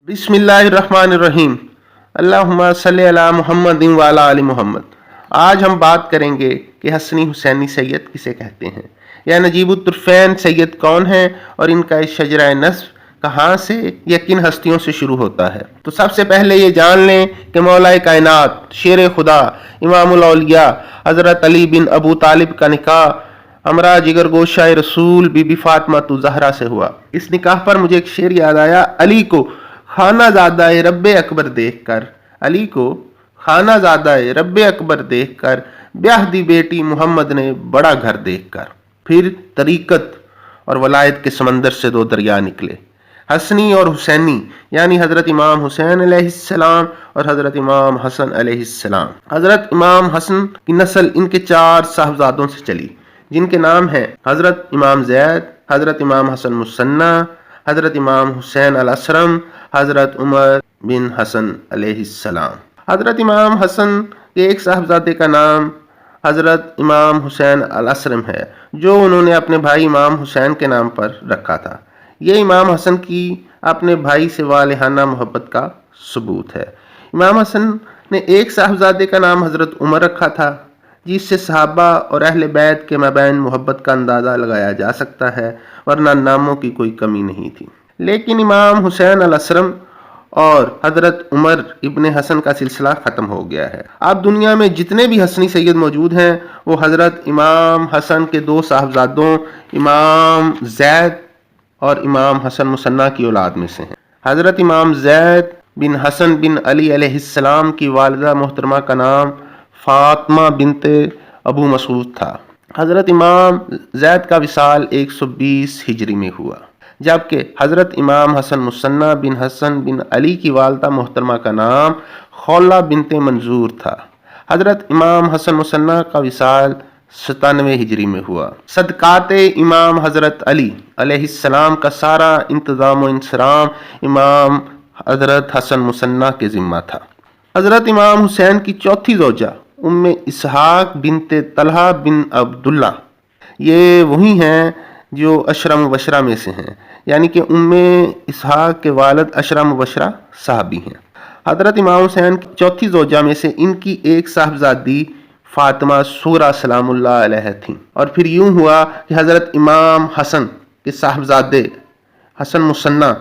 बिस्मिल्लाहिर्रहमानिर्रहीम। अल्लाहुम्मा सल्ली अला मुहम्मद व अला आलि मुहम्मद। आज हम बात करेंगे कि हसनी हुसैनी सैयद किसे कहते हैं, या नजीबुत्तुरफ़ैन सैयद कौन है और इनका इस शजरा नस्ब कहाँ से या किन हस्तियों से शुरू होता है। तो सबसे पहले ये जान लें कि मौलाए कायनात शेर खुदा इमामुल औलिया हज़रत अली बिन अबू तालिब का निकाह हमरा जिगर गोशाए रसूल बीबी फातिमा ज़हरा से हुआ। इस निकाह पर मुझे एक शेर याद आया, अली को खानाज़ादा रब्बे अकबर देखकर, अली को खानाज़ादा रब्बे अकबर देखकर, ब्याह दी बेटी मोहम्मद ने बड़ा घर देखकर। फिर तरीकत और वलायत के समंदर से दो दरिया निकले, हसनी और हुसैनी, यानी हज़रत इमाम हुसैन अलैहिस्सलाम और हज़रत इमाम हसन अलैहिस्सलाम। हज़रत इमाम हसन की नस्ल इनके 4 साहबजादों से चली, जिनके नाम हैं हज़रत इमाम ज़ैद, हज़रत इमाम हसन मुसन्ना, हज़रत इमाम हुसैन अल असरम, हज़रत उमर बिन हसन अलैहिस्सलाम। हज़रत इमाम हसन के एक साहबजादे का नाम हज़रत इमाम हुसैन अल असरम है, जो उन्होंने अपने भाई इमाम हुसैन के नाम पर रखा था। ये इमाम हसन की अपने भाई से वालिहाना मोहब्बत का सबूत है। इमाम हसन ने एक साहबजादे का नाम हज़रत उमर रखा था, जिससे सहाबा और अहले बैत के मबैन मोहब्बत का अंदाज़ा लगाया जा सकता है, वरना नामों की कोई कमी नहीं थी। लेकिन इमाम हुसैन अल असरम और हज़रत उमर इब्न हसन का सिलसिला ख़त्म हो गया है। अब दुनिया में जितने भी हसनी सैयद मौजूद हैं वो हज़रत इमाम हसन के 2 साहबजादों इमाम ज़ैद और इमाम हसन मुसन्ना की औलाद में से हैं। हज़रत इमाम ज़ैद बिन हसन बिन अली अलैहिस्सलाम की वालिदा मोहतरमा का नाम फातिमा बिनते अबू मसूद था। हज़रत इमाम ज़ैद का विसाल 120 हिजरी में हुआ, जबकि हज़रत इमाम हसन मुसन्ना बिन हसन बिन अली की वालिदा मोहतरमा का नाम खौला बिनते मंजूर था। हज़रत इमाम हसन मुसन्ना का विसाल 97 हिजरी में हुआ। सदकाते इमाम हज़रत अली अलैहिस्सलाम का सारा इंतज़ाम व इंसराम इमाम हज़रत हसन मुसन्ना के ज़िम्मा था। हज़रत इमाम हुसैन की चौथी ज़ौजा उम्मे इसहाक बिनते तलहा बिन अब्दुल्ला, ये वही हैं जो अशरा मुबशरा में से हैं, यानी कि उम्मे इसहाक के वालिद अशरा मुबशरा साहबी हैं। हज़रत इमाम हुसैन की चौथी ज़ौजा में से इनकी एक साहबजादी फातिमा सुगरा सलामुल्लाह अलैहा थी। और फिर यूं हुआ कि हज़रत इमाम हसन के साहबजादे हसन मुसन्ना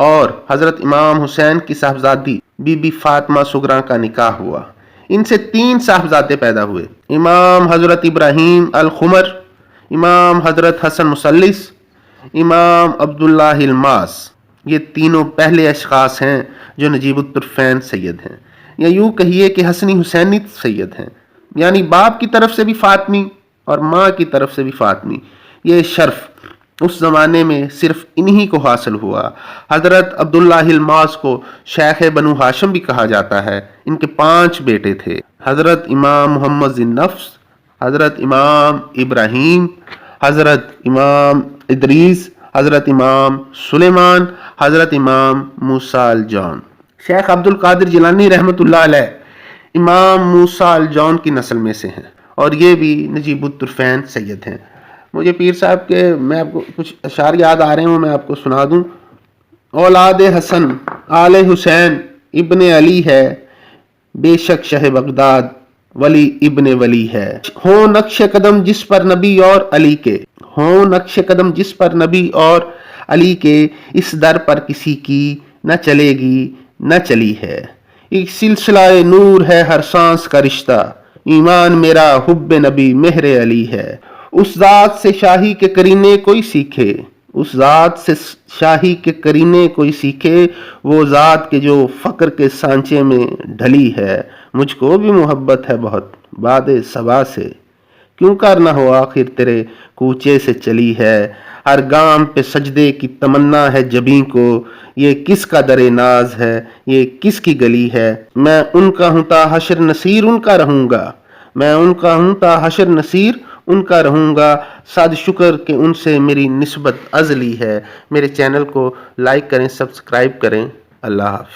और हज़रत इमाम हुसैन की साहबजादी बीबी फातिमा सुगरा का निकाह हुआ। इनसे 3 साहबजादे पैदा हुए, इमाम हज़रत इब्राहीम अल खुमर, इमाम हज़रत हसन मुसल्लिस, इमाम अब्दुल्लाह इल्मास। ये तीनों पहले अशखास हैं जो नजीबुत्तुरफ़ैन सैयद हैं, या यूँ कहिए कि हसनी हुसैनी सैयद हैं, यानी बाप की तरफ से भी फातमी और माँ की तरफ से भी फातमी। ये शर्फ उस ज़माने में सिर्फ इन्हीं को हासिल हुआ। हज़रत अब्दुल्लाह इल्मास को शेख बनु हाशिम भी कहा जाता है। इनके 5 बेटे थे, हज़रत इमाम मोहम्मद ज़िन्नफ़्स, हज़रत इमाम इब्राहीम, हज़रत इमाम इदरीस, हज़रत इमाम सुलेमान, हज़रत इमाम मूसा अल जौन। शेख अब्दुल कादिर जिलानी रहमतुल्लाह अलैह इमाम मूसा अल जौन की नस्ल में से हैं और ये भी नजीबुत्तुरफ़ैन सैयद हैं। मुझे पीर साहब के मैं आपको कुछ अशार याद आ रहे हैं, मैं आपको सुना दूँ। औलाद हसन आले हुसैन इब्ने अली है, बेशक शह बगदाद वली इब्ने वली है। हो नक्श कदम जिस पर नबी और अली के, हो नक्श कदम जिस पर नबी और अली के, इस दर पर किसी की न चलेगी न चली है। एक सिलसिला नूर है हर सांस का रिश्ता, ईमान मेरा हुब्बे नबी मेहरे अली है। उस ज़ात से शाही के करीने कोई सीखे, उस ज़ात से शाही के करीने कोई सीखे, वो ज़ात के जो फ़क्र के सांचे में ढली है। मुझको भी मोहब्बत है बहुत बादे सबा से, क्यों कर न हो आखिर तेरे कूचे से चली है। हर गाम पे सजदे की तमन्ना है जबीं को, ये किसका दरे नाज है, ये किसकी गली है। मैं उनका हूँ ता हशर नसीर उनका रहूँगा, मैं उनका हूँ ता हशर नसीर उनका रहूँगा। साद शुक्र कि उनसे मेरी निस्बत अज़ली है। मेरे चैनल को लाइक करें, सब्सक्राइब करें। अल्लाह हाफ़िज़।